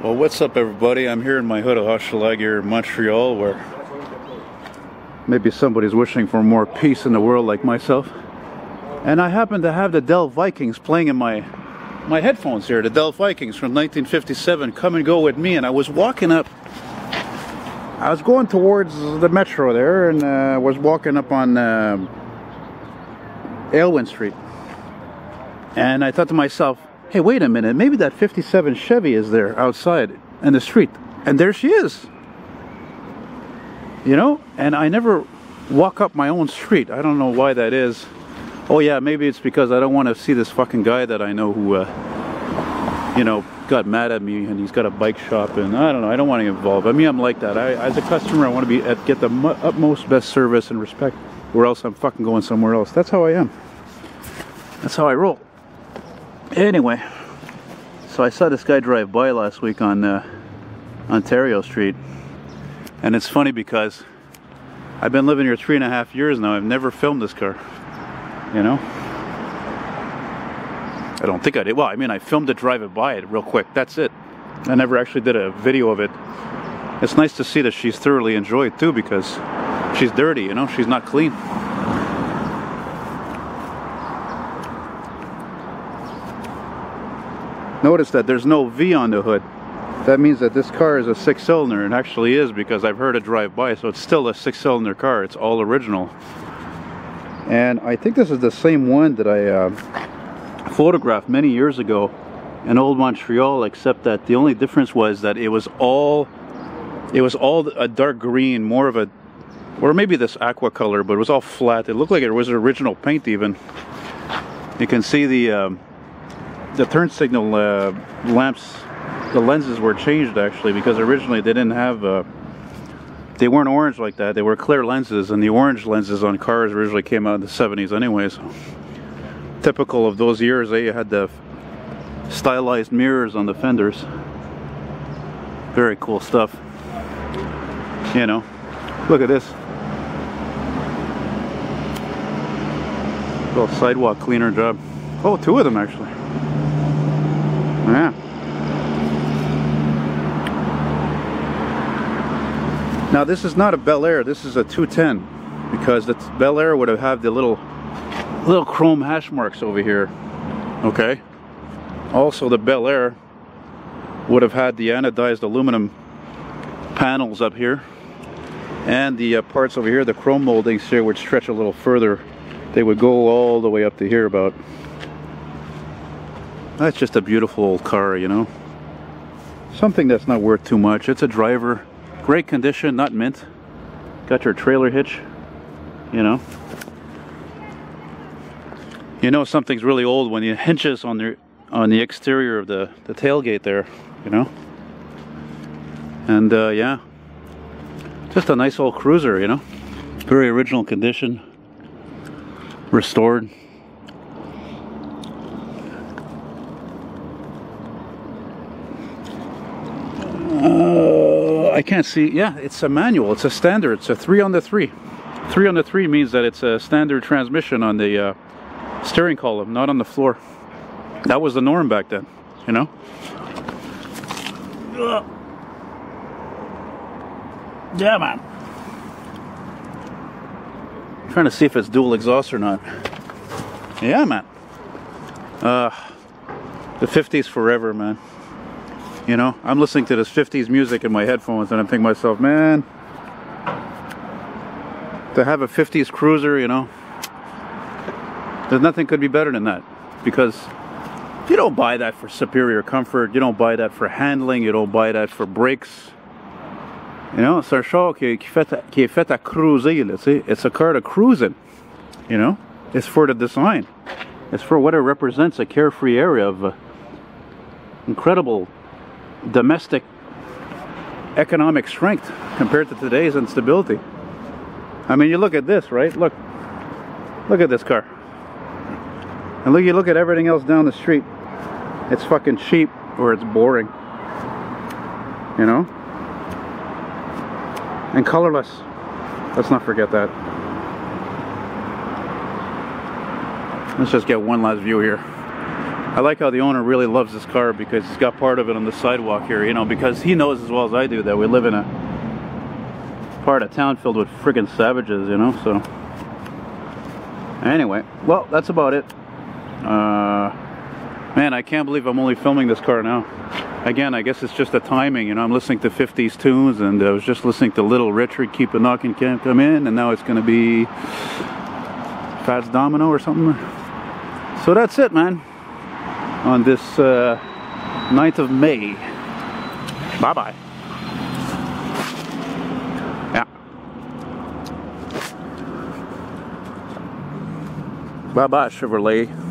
Well, what's up, everybody? I'm here in my hood of Hochelag here in Montreal, where maybe somebody's wishing for more peace in the world like myself. And I happen to have the Dell Vikings playing in my headphones here. The Dell Vikings from 1957, Come and Go With Me. And I was walking up, I was going towards the metro there, and was walking up on Aylwin Street. And I thought to myself, hey, wait a minute, maybe that 57 Chevy is there outside in the street. And there she is. You know, and I never walk up my own street. I don't know why that is. Oh yeah, maybe it's because I don't want to see this fucking guy that I know who, you know, got mad at me, and he's got a bike shop, and I don't know, I don't want to get involved. I mean, I'm like that. As a customer, I want to get the utmost best service and respect, or else I'm fucking going somewhere else. That's how I am. That's how I roll. Anyway, so I saw this guy drive by last week on Ontario Street, and it's funny because I've been living here 3.5 years now. I've never filmed this car, you know. I don't think I did. Well, I mean, I filmed it driving by it real quick. That's it. I never actually did a video of it. It's nice to see that she's thoroughly enjoyed too, because she's dirty, you know, she's not clean. Notice that there's no V on the hood. That means that this car is a 6-cylinder, and actually is, because I've heard it drive by, so it's still a 6-cylinder car. It's all original. And I think this is the same one that I photographed many years ago in old Montreal, except that the only difference was that it was all a dark green, more of a, or maybe this aqua color, but it was all flat. It looked like it was original paint even. You can see the turn signal lamps, the lenses were changed actually, because originally they didn't have, they weren't orange like that. They were clear lenses, and the orange lenses on cars originally came out in the 70s anyways. Typical of those years, they had the stylized mirrors on the fenders. Very cool stuff. You know, look at this. Little sidewalk cleaner job. Oh, 2 of them actually. Yeah. Now this is not a Bel Air, this is a 210, because the Bel Air would have had the little chrome hash marks over here. Okay. Also, the Bel Air would have had the anodized aluminum panels up here, and the parts over here, the chrome moldings here, would stretch a little further. They would go all the way up to here about. That's just a beautiful old car, you know. Something that's not worth too much. It's a driver. Great condition, not mint. Got your trailer hitch, you know. You know something's really old when you hinges on the exterior of the tailgate there, you know. And yeah, just a nice old cruiser, you know. Very original condition, restored. I can't see. Yeah, it's a manual. It's a standard. It's a 3-on-the-3. 3-on-the-3 means that it's a standard transmission on the steering column, not on the floor. That was the norm back then, you know. Yeah, man. I'm trying to see if it's dual exhaust or not. Yeah, man. The 50s forever, man. You know, I'm listening to this 50s music in my headphones, and I'm thinking to myself, man, to have a 50s cruiser, you know, there's nothing could be better than that. Because you don't buy that for superior comfort, you don't buy that for handling, you don't buy that for brakes. You know, c'est un char qui est fait à cruiser, là, tu sais. It's a car to cruise in, you know. It's for the design. It's for what it represents, a carefree area of incredible domestic economic strength compared to today's instability. I mean, you look at this, right? Look at this car, and you look at everything else down the street. It's fucking cheap, or it's boring, you know, and colorless. Let's not forget that. Let's just get one last view here. I like how the owner really loves this car because he's got part of it on the sidewalk here, you know, because he knows as well as I do that we live in a part of town filled with friggin' savages, you know, so. Anyway, well, that's about it. Man, I can't believe I'm only filming this car now. Again, I guess it's just the timing, you know, I'm listening to 50s tunes, and I was just listening to Little Richard, Keep a Knockin', Can't Come In, and now it's gonna be Fats Domino or something. So that's it, man, on this 9th of May. Bye-bye. Yeah. Bye-bye, Chevrolet.